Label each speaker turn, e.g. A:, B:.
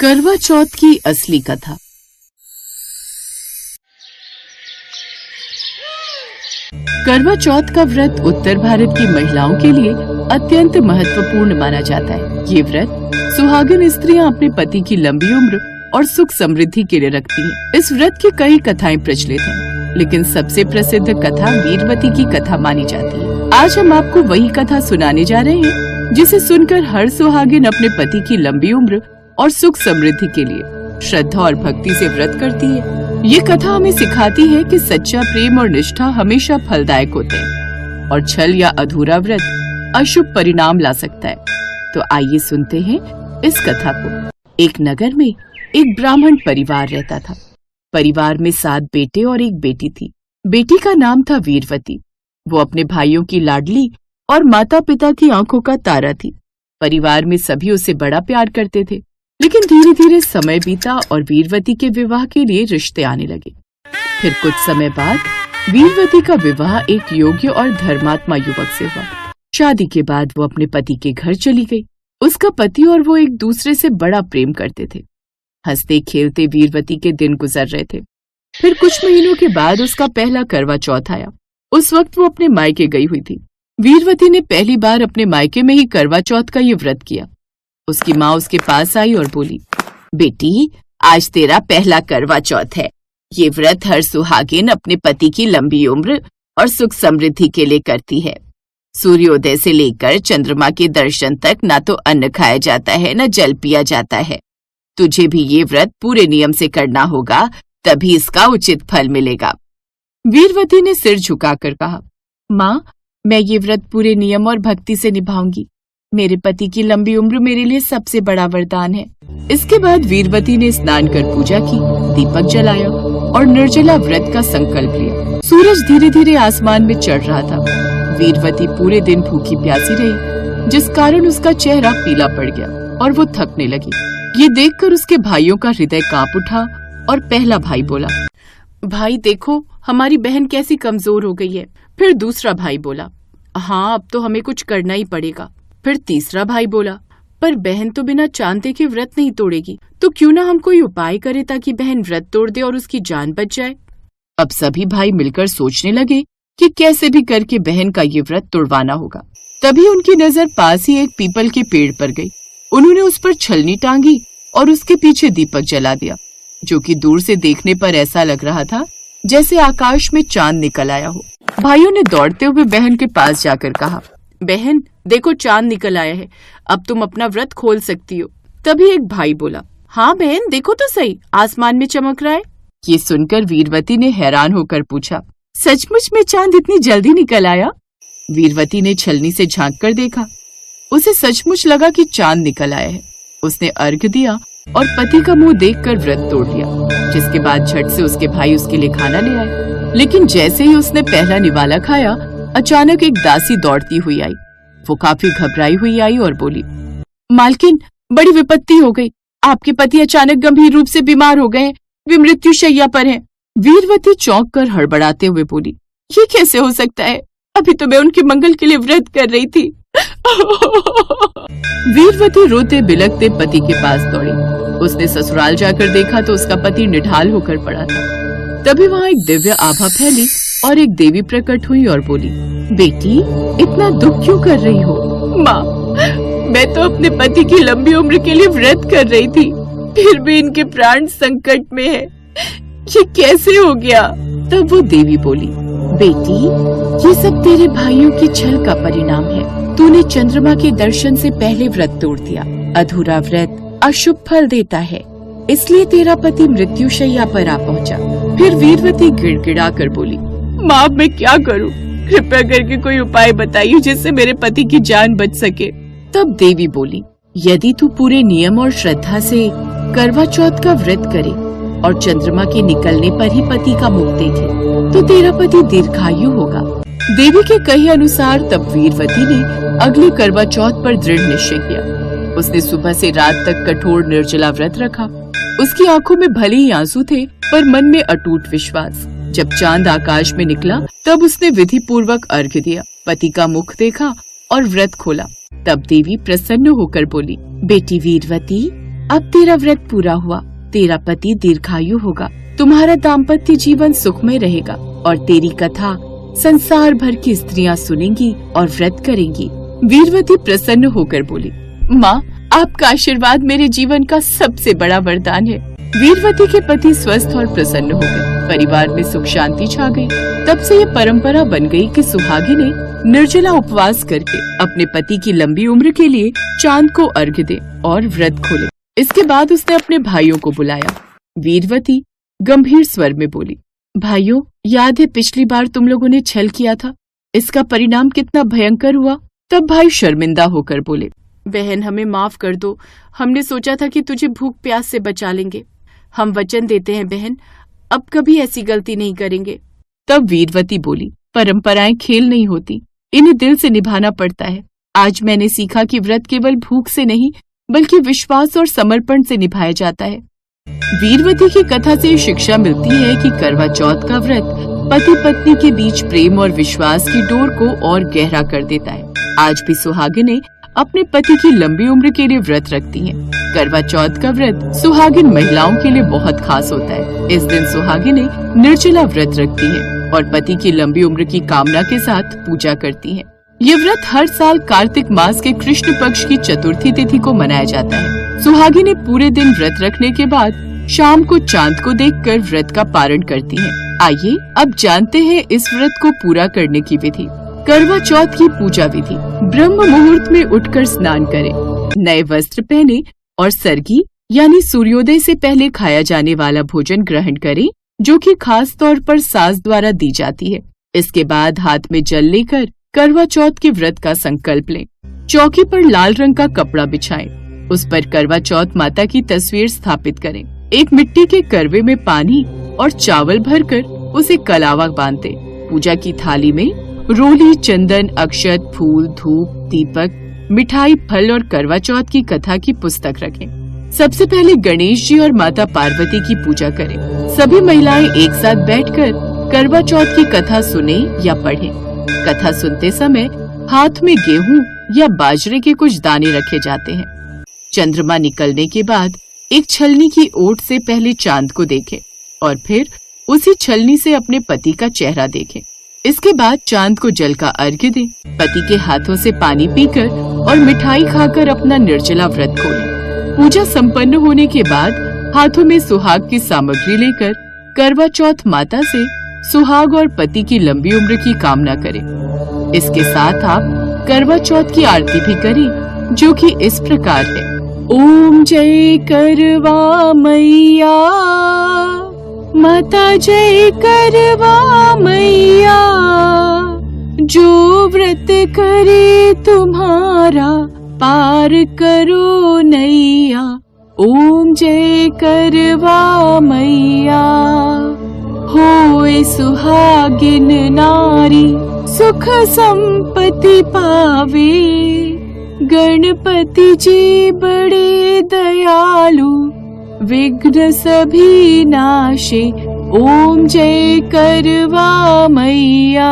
A: करवा चौथ की असली कथा। करवा चौथ का व्रत उत्तर भारत की महिलाओं के लिए अत्यंत महत्वपूर्ण माना जाता है। ये व्रत सुहागिन स्त्रियां अपने पति की लंबी उम्र और सुख समृद्धि के लिए रखती हैं। इस व्रत की कई कथाएं प्रचलित हैं, लेकिन सबसे प्रसिद्ध कथा वीरवती की कथा मानी जाती है। आज हम आपको वही कथा सुनाने जा रहे हैं जिसे सुनकर हर सुहागिन अपने पति की लंबी उम्र और सुख समृद्धि के लिए श्रद्धा और भक्ति से व्रत करती है। ये कथा हमें सिखाती है कि सच्चा प्रेम और निष्ठा हमेशा फलदायक होते हैं और छल या अधूरा व्रत अशुभ परिणाम ला सकता है। तो आइए सुनते हैं इस कथा को। एक नगर में एक ब्राह्मण परिवार रहता था। परिवार में 7 बेटे और एक बेटी थी। बेटी का नाम था वीरवती। वो अपने भाइयों की लाडली और माता पिता की आंखों का तारा थी। परिवार में सभी उसे बड़ा प्यार करते थे, लेकिन धीरे धीरे समय बीता और वीरवती के विवाह के लिए रिश्ते आने लगे। फिर कुछ समय बाद वीरवती का विवाह एक योग्य और धर्मात्मा युवक से हुआ। शादी के बाद वो अपने पति के घर चली गई। उसका पति और वो एक दूसरे से बड़ा प्रेम करते थे। हंसते खेलते वीरवती के दिन गुजर रहे थे। फिर कुछ महीनों के बाद उसका पहला करवा चौथ आया। उस वक्त वो अपने मायके गई हुई थी। वीरवती ने पहली बार अपने मायके में ही करवा चौथ का ये व्रत किया। उसकी माँ उसके पास आई और बोली, बेटी, आज तेरा पहला करवा चौथ है। ये व्रत हर सुहागिन अपने पति की लंबी उम्र और सुख समृद्धि के लिए करती है। सूर्योदय से लेकर चंद्रमा के दर्शन तक ना तो अन्न खाया जाता है न जल पिया जाता है। तुझे भी ये व्रत पूरे नियम से करना होगा, तभी इसका उचित फल मिलेगा। वीरवती ने सिर झुकाकर कहा, माँ, मैं ये व्रत पूरे नियम और भक्ति से निभाऊंगी। मेरे पति की लंबी उम्र मेरे लिए सबसे बड़ा वरदान है। इसके बाद वीरवती ने स्नान कर पूजा की, दीपक जलाया और निर्जला व्रत का संकल्प लिया। सूरज धीरे धीरे आसमान में चढ़ रहा था। वीरवती पूरे दिन भूखी प्यासी रही, जिस कारण उसका चेहरा पीला पड़ गया और वो थकने लगी। ये देखकर उसके भाइयों का हृदय कांप उठा और पहला भाई बोला, भाई देखो, हमारी बहन कैसी कमजोर हो गई है। फिर दूसरा भाई बोला, हाँ, अब तो हमें कुछ करना ही पड़ेगा। फिर तीसरा भाई बोला, पर बहन तो बिना चांदे के व्रत नहीं तोड़ेगी, तो क्यों ना हम कोई उपाय करें ताकि बहन व्रत तोड़ दे और उसकी जान बच जाए। अब सभी भाई मिलकर सोचने लगे कि कैसे भी करके बहन का ये व्रत तोड़वाना होगा। तभी उनकी नजर पास ही एक पीपल के पेड़ पर गई। उन्होंने उस पर छलनी टांगी और उसके पीछे दीपक जला दिया, जो कि दूर से देखने पर ऐसा लग रहा था जैसे आकाश में चांद निकल आया हो। भाइयों ने दौड़ते हुए बहन के पास जाकर कहा, बहन देखो, चांद निकल आया है, अब तुम अपना व्रत खोल सकती हो। तभी एक भाई बोला, हाँ बहन, देखो तो सही, आसमान में चमक रहा है। ये सुनकर वीरवती ने हैरान होकर पूछा, सचमुच में चांद इतनी जल्दी निकल आया? वीरवती ने छलनी से झांक कर देखा। उसे सचमुच लगा कि चांद निकल आया है। उसने अर्घ दिया और पति का मुंह देखकर व्रत तोड़ लिया। जिसके बाद झट से उसके भाई उसके लिए खाना ले आए। लेकिन जैसे ही उसने पहला निवाला खाया, अचानक एक दासी दौड़ती हुई आई। वो काफी घबराई हुई आई और बोली, मालकिन, बड़ी विपत्ति हो गई। आपके पति अचानक गंभीर रूप से बीमार हो गए हैं, वे मृत्यु शैया पर हैं। वीरवती चौंक कर हड़बड़ाते हुए बोली, ये कैसे हो सकता है? अभी तो मैं उनके मंगल के लिए व्रत कर रही थी। वीरवती रोते बिलखते पति के पास दौड़ी। उसने ससुराल जाकर देखा तो उसका पति निढाल होकर पड़ा था। तभी वहाँ एक दिव्य आभा फैली और एक देवी प्रकट हुई और बोली, बेटी, इतना दुख क्यों कर रही हो? माँ, मैं तो अपने पति की लंबी उम्र के लिए व्रत कर रही थी, फिर भी इनके प्राण संकट में है। ये कैसे हो गया? तब वो देवी बोली, बेटी, ये सब तेरे भाइयों की छल का परिणाम है। तूने चंद्रमा के दर्शन से पहले व्रत तोड़ दिया। अधूरा व्रत अशुभ फल देता है, इसलिए तेरा पति मृत्यु शैया पर आ पहुंचा। फिर वीरवती गिड़गिड़ा कर बोली, माँ, मैं क्या करूँ? कृपया करके कोई उपाय बताइए जिससे मेरे पति की जान बच सके। तब देवी बोली, यदि तू पूरे नियम और श्रद्धा से करवा चौथ का व्रत करे और चंद्रमा के निकलने पर ही पति का मुख देखे, तो तेरा पति दीर्घायु होगा। देवी के कहे अनुसार तब वीरवती ने अगले करवा चौथ पर दृढ़ निश्चय किया। उसने सुबह से रात तक कठोर निर्जला व्रत रखा। उसकी आंखों में भले ही आंसू थे, पर मन में अटूट विश्वास। जब चांद आकाश में निकला तब उसने विधि पूर्वक अर्घ्य दिया, पति का मुख देखा और व्रत खोला। तब देवी प्रसन्न होकर बोली, बेटी वीरवती, अब तेरा व्रत पूरा हुआ, तेरा पति दीर्घायु होगा, तुम्हारा दाम्पत्य जीवन सुखमय रहेगा और तेरी कथा संसार भर की स्त्रियां सुनेंगी और व्रत करेंगी। वीरवती प्रसन्न होकर बोली, माँ, आपका आशीर्वाद मेरे जीवन का सबसे बड़ा वरदान है। वीरवती के पति स्वस्थ और प्रसन्न हो गए, परिवार में सुख शांति छा गई। तब से ये परंपरा बन गई कि सुहागिनें निर्जला उपवास करके अपने पति की लंबी उम्र के लिए चांद को अर्घ्य दे और व्रत खोले। इसके बाद उसने अपने भाइयों को बुलाया। वीरवती गंभीर स्वर में बोली, भाइयों, याद है पिछली बार तुम लोगों ने छल किया था, इसका परिणाम कितना भयंकर हुआ। तब भाई शर्मिंदा होकर बोले, बहन, हमें माफ कर दो, हमने सोचा था कि तुझे भूख प्यास से बचा लेंगे। हम वचन देते हैं बहन, अब कभी ऐसी गलती नहीं करेंगे। तब वीरवती बोली, परंपराएं खेल नहीं होती, इन्हें दिल से निभाना पड़ता है। आज मैंने सीखा कि व्रत केवल भूख से नहीं बल्कि विश्वास और समर्पण से निभाया जाता है। वीरवती की कथा से शिक्षा मिलती है कि करवा चौथ का व्रत पति पत्नी के बीच प्रेम और विश्वास की डोर को और गहरा कर देता है। आज भी सुहागिनें अपने पति की लंबी उम्र के लिए व्रत रखती हैं। करवा चौथ का व्रत सुहागिन महिलाओं के लिए बहुत खास होता है। इस दिन सुहागिनें निर्जला व्रत रखती हैं और पति की लंबी उम्र की कामना के साथ पूजा करती हैं। ये व्रत हर साल कार्तिक मास के कृष्ण पक्ष की चतुर्थी तिथि को मनाया जाता है। सुहागिनें पूरे दिन व्रत रखने के बाद शाम को चांद को देखकर व्रत का पारण करती हैं। आइए अब जानते हैं इस व्रत को पूरा करने की विधि। करवा चौथ की पूजा विधि। ब्रह्म मुहूर्त में उठकर स्नान करें, नए वस्त्र पहने और सरगी यानी सूर्योदय से पहले खाया जाने वाला भोजन ग्रहण करें, जो कि खास तौर पर सास द्वारा दी जाती है। इसके बाद हाथ में जल लेकर करवा चौथ के व्रत का संकल्प लें। चौकी पर लाल रंग का कपड़ा बिछाएं, उस पर करवा चौथ माता की तस्वीर स्थापित करें। एक मिट्टी के करवे में पानी और चावल भरकर उसे कलावा बांधे। पूजा की थाली में रोली, चंदन, अक्षत, फूल, धूप, दीपक, मिठाई, फल और करवा चौथ की कथा की पुस्तक रखें। सबसे पहले गणेश जी और माता पार्वती की पूजा करें। सभी महिलाएं एक साथ बैठकर करवा चौथ की कथा सुने या पढ़ें। कथा सुनते समय हाथ में गेहूं या बाजरे के कुछ दाने रखे जाते हैं। चंद्रमा निकलने के बाद एक छलनी की ओट से पहले चांद को देखें और फिर उसी छलनी से अपने पति का चेहरा देखें। इसके बाद चांद को जल का अर्घ्य दें। पति के हाथों से पानी पीकर और मिठाई खाकर अपना निर्जला व्रत खोलें। पूजा संपन्न होने के बाद हाथों में सुहाग की सामग्री लेकर करवा चौथ माता से सुहाग और पति की लंबी उम्र की कामना करें। इसके साथ आप करवा चौथ की आरती भी करें, जो कि इस प्रकार है। ओम जय करवा मैया, माता जय करवा मैया, जो व्रत करे तुम्हारा पार करो नैया। ओम जय करवा मैया, होए सुहागिन नारी सुख संपत्ति पावे। गणपति जी बड़े दयालु विघ्न सभी नाशे। ओम जय करवा मैया।